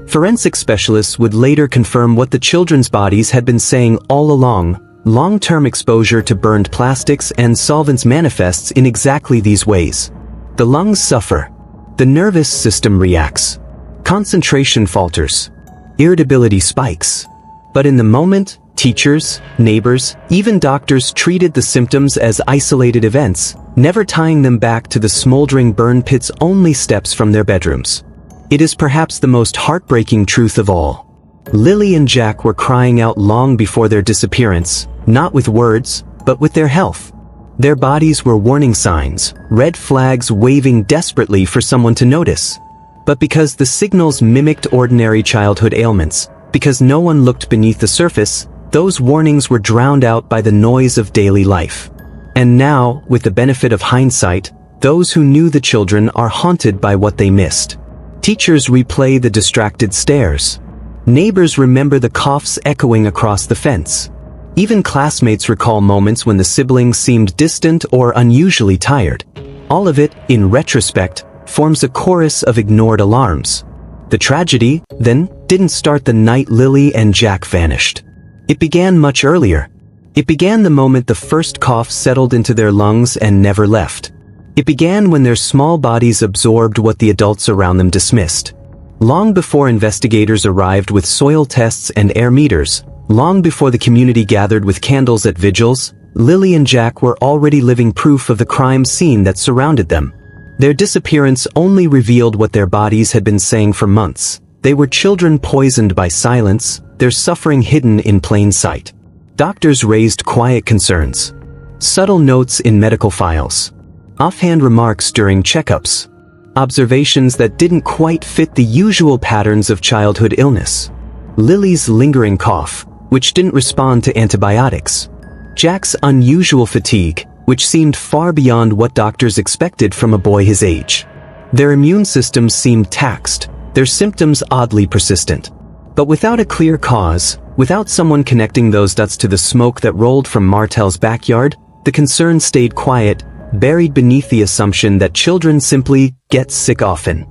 Forensic specialists would later confirm what the children's bodies had been saying all along. Long-term exposure to burned plastics and solvents manifests in exactly these ways. The lungs suffer. The nervous system reacts. Concentration falters. Irritability spikes. But in the moment, teachers, neighbors, even doctors treated the symptoms as isolated events, never tying them back to the smoldering burn pits only steps from their bedrooms. It is perhaps the most heartbreaking truth of all. Lilly and Jack were crying out long before their disappearance, not with words, but with their health. Their bodies were warning signs, red flags waving desperately for someone to notice. But because the signals mimicked ordinary childhood ailments, because no one looked beneath the surface, those warnings were drowned out by the noise of daily life. And now, with the benefit of hindsight, those who knew the children are haunted by what they missed. Teachers replay the distracted stares. Neighbors remember the coughs echoing across the fence. Even classmates recall moments when the siblings seemed distant or unusually tired. All of it, in retrospect, forms a chorus of ignored alarms. The tragedy, then, didn't start the night Lilly and Jack vanished. It began much earlier. It began the moment the first cough settled into their lungs and never left. It began when their small bodies absorbed what the adults around them dismissed. Long before investigators arrived with soil tests and air meters, long before the community gathered with candles at vigils, Lilly and Jack were already living proof of the crime scene that surrounded them. Their disappearance only revealed what their bodies had been saying for months. They were children poisoned by silence, their suffering hidden in plain sight. Doctors raised quiet concerns. Subtle notes in medical files. Offhand remarks during checkups. Observations that didn't quite fit the usual patterns of childhood illness. Lilly's lingering cough, which didn't respond to antibiotics. Jack's unusual fatigue, which seemed far beyond what doctors expected from a boy his age. Their immune systems seemed taxed, their symptoms oddly persistent. But without a clear cause, without someone connecting those dots to the smoke that rolled from Martell's backyard, the concern stayed quiet, buried beneath the assumption that children simply get sick often.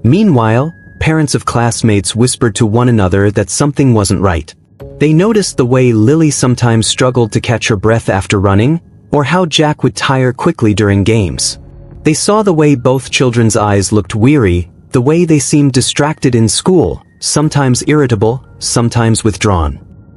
Meanwhile, parents of classmates whispered to one another that something wasn't right. They noticed the way Lilly sometimes struggled to catch her breath after running, or how Jack would tire quickly during games. They saw the way both children's eyes looked weary, the way they seemed distracted in school, sometimes irritable, sometimes withdrawn.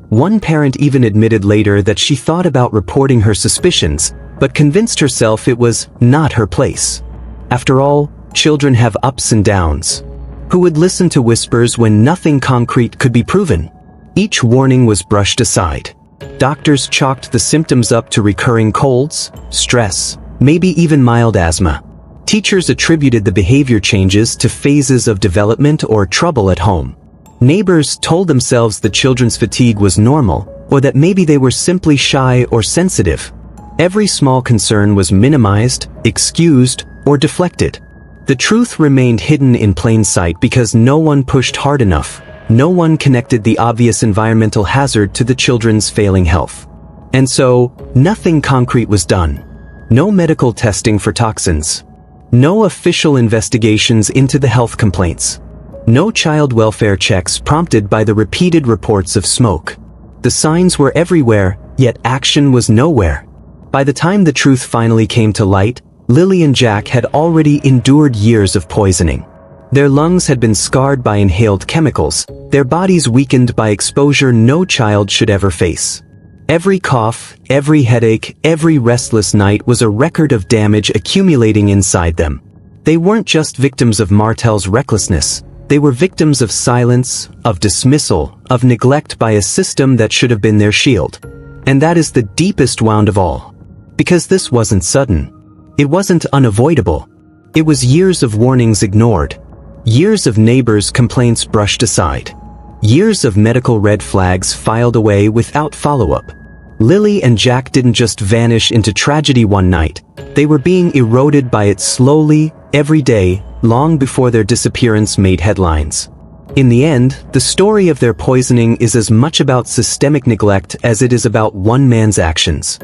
One parent even admitted later that she thought about reporting her suspicions, but convinced herself it was not her place. After all, children have ups and downs. Who would listen to whispers when nothing concrete could be proven? Each warning was brushed aside. Doctors chalked the symptoms up to recurring colds, stress, maybe even mild asthma. Teachers attributed the behavior changes to phases of development or trouble at home. Neighbors told themselves the children's fatigue was normal, or that maybe they were simply shy or sensitive. Every small concern was minimized, excused, or deflected. The truth remained hidden in plain sight because no one pushed hard enough. No one connected the obvious environmental hazard to the children's failing health. And so, nothing concrete was done. No medical testing for toxins. No official investigations into the health complaints. No child welfare checks prompted by the repeated reports of smoke. The signs were everywhere, yet action was nowhere. By the time the truth finally came to light, Lilly and Jack had already endured years of poisoning. Their lungs had been scarred by inhaled chemicals, their bodies weakened by exposure no child should ever face. Every cough, every headache, every restless night was a record of damage accumulating inside them. They weren't just victims of Martell's recklessness, they were victims of silence, of dismissal, of neglect by a system that should have been their shield. And that is the deepest wound of all. Because this wasn't sudden. It wasn't unavoidable. It was years of warnings ignored. Years of neighbors' complaints brushed aside. Years of medical red flags filed away without follow-up. Lilly and Jack didn't just vanish into tragedy one night. They were being eroded by it slowly, every day, long before their disappearance made headlines. In the end, the story of their poisoning is as much about systemic neglect as it is about one man's actions.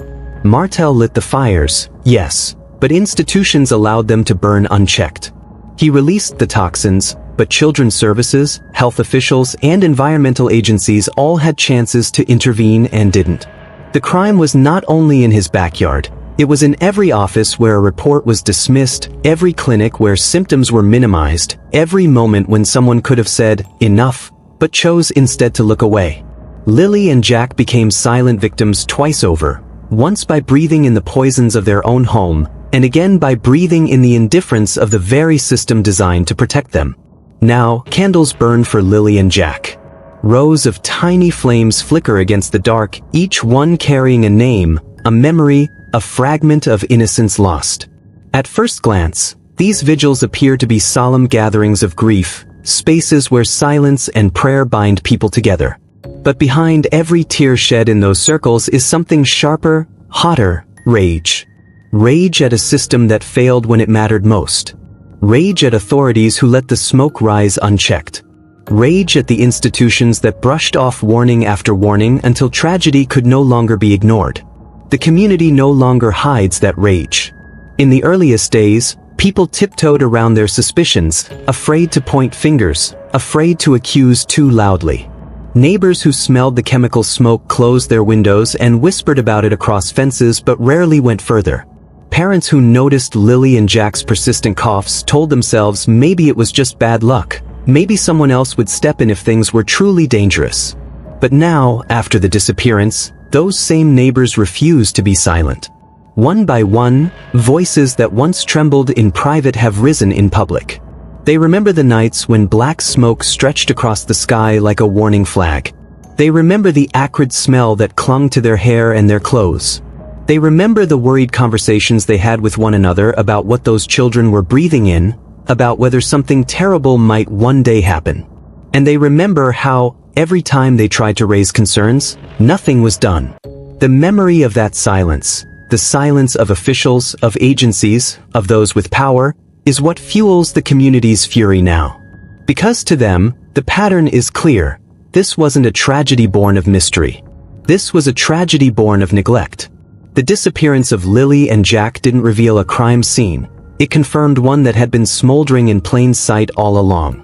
Martell lit the fires, yes, but institutions allowed them to burn unchecked. He released the toxins, but children's services, health officials, and environmental agencies all had chances to intervene and didn't. The crime was not only in his backyard, it was in every office where a report was dismissed, every clinic where symptoms were minimized, every moment when someone could have said, enough, but chose instead to look away. Lilly and Jack became silent victims twice over, once by breathing in the poisons of their own home, and again by breathing in the indifference of the very system designed to protect them. Now, candles burn for Lilly and Jack. Rows of tiny flames flicker against the dark, each one carrying a name, a memory, a fragment of innocence lost. At first glance, these vigils appear to be solemn gatherings of grief, spaces where silence and prayer bind people together. But behind every tear shed in those circles is something sharper, hotter, rage. Rage at a system that failed when it mattered most. Rage at authorities who let the smoke rise unchecked. Rage at the institutions that brushed off warning after warning until tragedy could no longer be ignored. The community no longer hides that rage. In the earliest days, people tiptoed around their suspicions, afraid to point fingers, afraid to accuse too loudly. Neighbors who smelled the chemical smoke closed their windows and whispered about it across fences but rarely went further. Parents who noticed Lilly and Jack's persistent coughs told themselves maybe it was just bad luck. Maybe someone else would step in if things were truly dangerous. But now, after the disappearance, those same neighbors refuse to be silent. One by one, voices that once trembled in private have risen in public. They remember the nights when black smoke stretched across the sky like a warning flag. They remember the acrid smell that clung to their hair and their clothes. They remember the worried conversations they had with one another about what those children were breathing in, about whether something terrible might one day happen. And they remember how, every time they tried to raise concerns, nothing was done. The memory of that silence, the silence of officials, of agencies, of those with power, is what fuels the community's fury now. Because to them, the pattern is clear. This wasn't a tragedy born of mystery. This was a tragedy born of neglect. The disappearance of Lilly and Jack didn't reveal a crime scene. It confirmed one that had been smoldering in plain sight all along.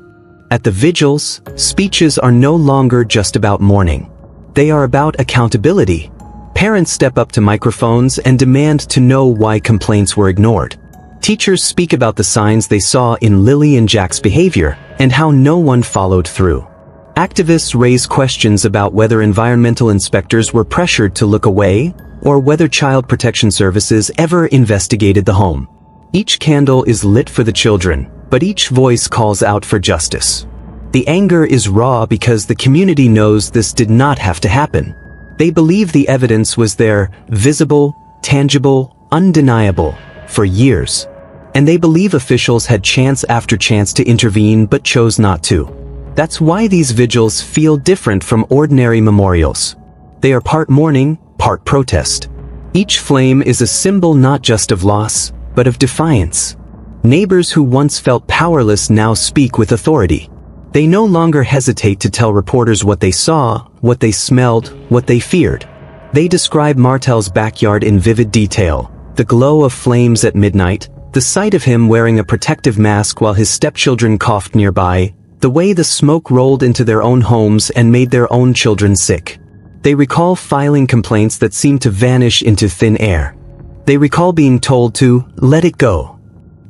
At the vigils, speeches are no longer just about mourning. They are about accountability. Parents step up to microphones and demand to know why complaints were ignored. Teachers speak about the signs they saw in Lilly and Jack's behavior and how no one followed through. Activists raise questions about whether environmental inspectors were pressured to look away or whether child protection services ever investigated the home. Each candle is lit for the children, but each voice calls out for justice. The anger is raw because the community knows this did not have to happen. They believe the evidence was there, visible, tangible, undeniable, for years. And they believe officials had chance after chance to intervene but chose not to. That's why these vigils feel different from ordinary memorials. They are part mourning, part protest. Each flame is a symbol not just of loss, but of defiance. Neighbors who once felt powerless now speak with authority. They no longer hesitate to tell reporters what they saw, what they smelled, what they feared. They describe Martell's backyard in vivid detail: the glow of flames at midnight, the sight of him wearing a protective mask while his stepchildren coughed nearby, the way the smoke rolled into their own homes and made their own children sick. They recall filing complaints that seemed to vanish into thin air. They recall being told to let it go.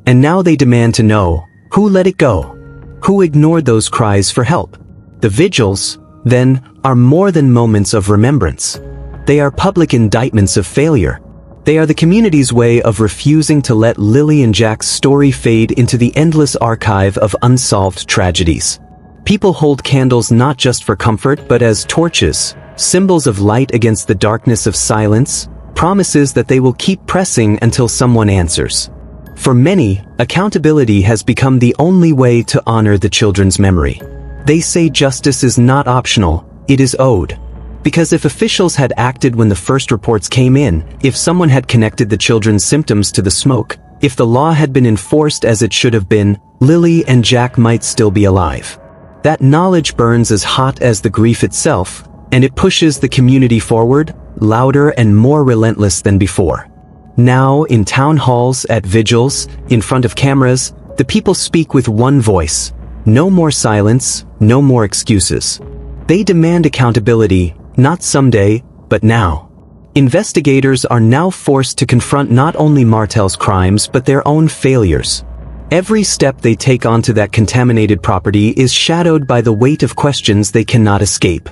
And now they demand to know who let it go. Who ignored those cries for help? The vigils, then, are more than moments of remembrance. They are public indictments of failure. They are the community's way of refusing to let Lilly and Jack's story fade into the endless archive of unsolved tragedies. People hold candles not just for comfort but as torches, symbols of light against the darkness of silence, promises that they will keep pressing until someone answers. For many, accountability has become the only way to honor the children's memory. They say justice is not optional, it is owed. Because if officials had acted when the first reports came in, if someone had connected the children's symptoms to the smoke, if the law had been enforced as it should have been, Lilly and Jack might still be alive. That knowledge burns as hot as the grief itself, and it pushes the community forward, louder and more relentless than before. Now, in town halls, at vigils, in front of cameras, the people speak with one voice. No more silence, no more excuses. They demand accountability, not someday, but now. Investigators are now forced to confront not only Martell's crimes but their own failures. Every step they take onto that contaminated property is shadowed by the weight of questions they cannot escape.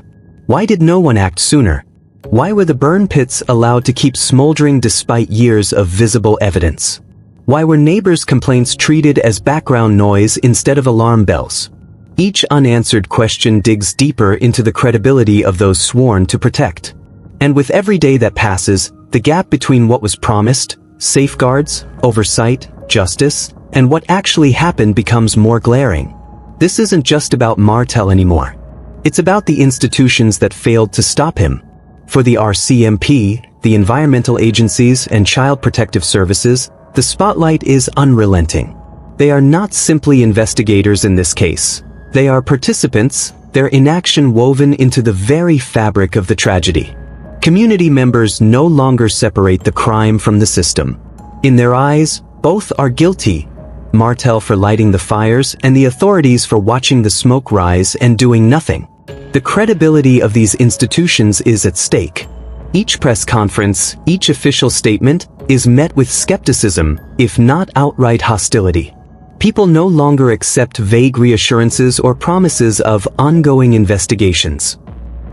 Why did no one act sooner? Why were the burn pits allowed to keep smoldering despite years of visible evidence? Why were neighbors' complaints treated as background noise instead of alarm bells? Each unanswered question digs deeper into the credibility of those sworn to protect. And with every day that passes, the gap between what was promised, safeguards, oversight, justice, and what actually happened becomes more glaring. This isn't just about Martell anymore. It's about the institutions that failed to stop him. For the RCMP, the environmental agencies, and child protective services, the spotlight is unrelenting. They are not simply investigators in this case. They are participants, their inaction woven into the very fabric of the tragedy. Community members no longer separate the crime from the system. In their eyes, both are guilty. Martell for lighting the fires and the authorities for watching the smoke rise and doing nothing. The credibility of these institutions is at stake. Each press conference, each official statement, is met with skepticism, if not outright hostility. People no longer accept vague reassurances or promises of ongoing investigations.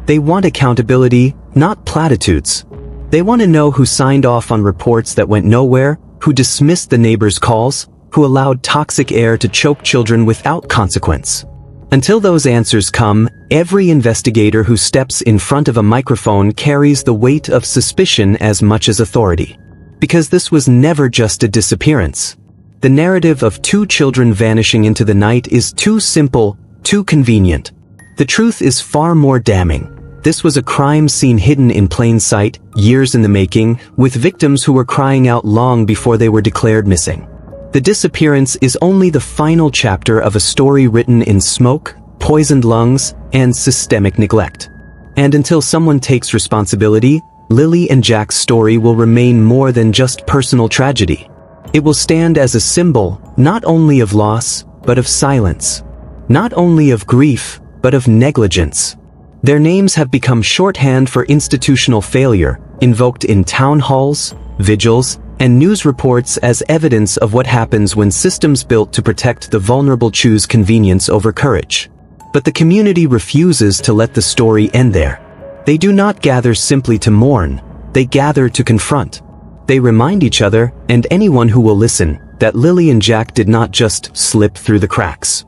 They want accountability, not platitudes. They want to know who signed off on reports that went nowhere, who dismissed the neighbors' calls, who allowed toxic air to choke children without consequence. Until those answers come, every investigator who steps in front of a microphone carries the weight of suspicion as much as authority. Because this was never just a disappearance. The narrative of two children vanishing into the night is too simple, too convenient. The truth is far more damning. This was a crime scene hidden in plain sight, years in the making, with victims who were crying out long before they were declared missing. The disappearance is only the final chapter of a story written in smoke, poisoned lungs, and systemic neglect. And until someone takes responsibility, Lilly and Jack's story will remain more than just personal tragedy. It will stand as a symbol, not only of loss, but of silence. Not only of grief, but of negligence. Their names have become shorthand for institutional failure, invoked in town halls, vigils, and news reports as evidence of what happens when systems built to protect the vulnerable choose convenience over courage. But the community refuses to let the story end there. They do not gather simply to mourn, they gather to confront. They remind each other, and anyone who will listen, that Lilly and Jack did not just slip through the cracks.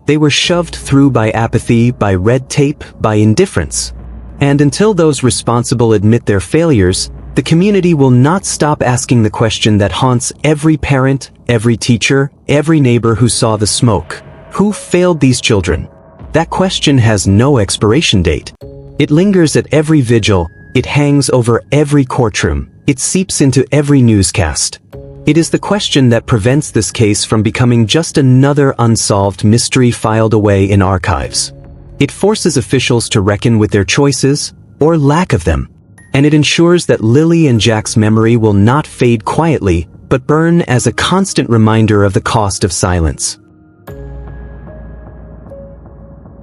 They were shoved through by apathy, by red tape, by indifference. And until those responsible admit their failures, the community will not stop asking the question that haunts every parent, every teacher, every neighbor who saw the smoke. Who failed these children? That question has no expiration date. It lingers at every vigil, it hangs over every courtroom, it seeps into every newscast. It is the question that prevents this case from becoming just another unsolved mystery filed away in archives. It forces officials to reckon with their choices, or lack of them. And it ensures that Lilly and Jack's memory will not fade quietly, but burn as a constant reminder of the cost of silence.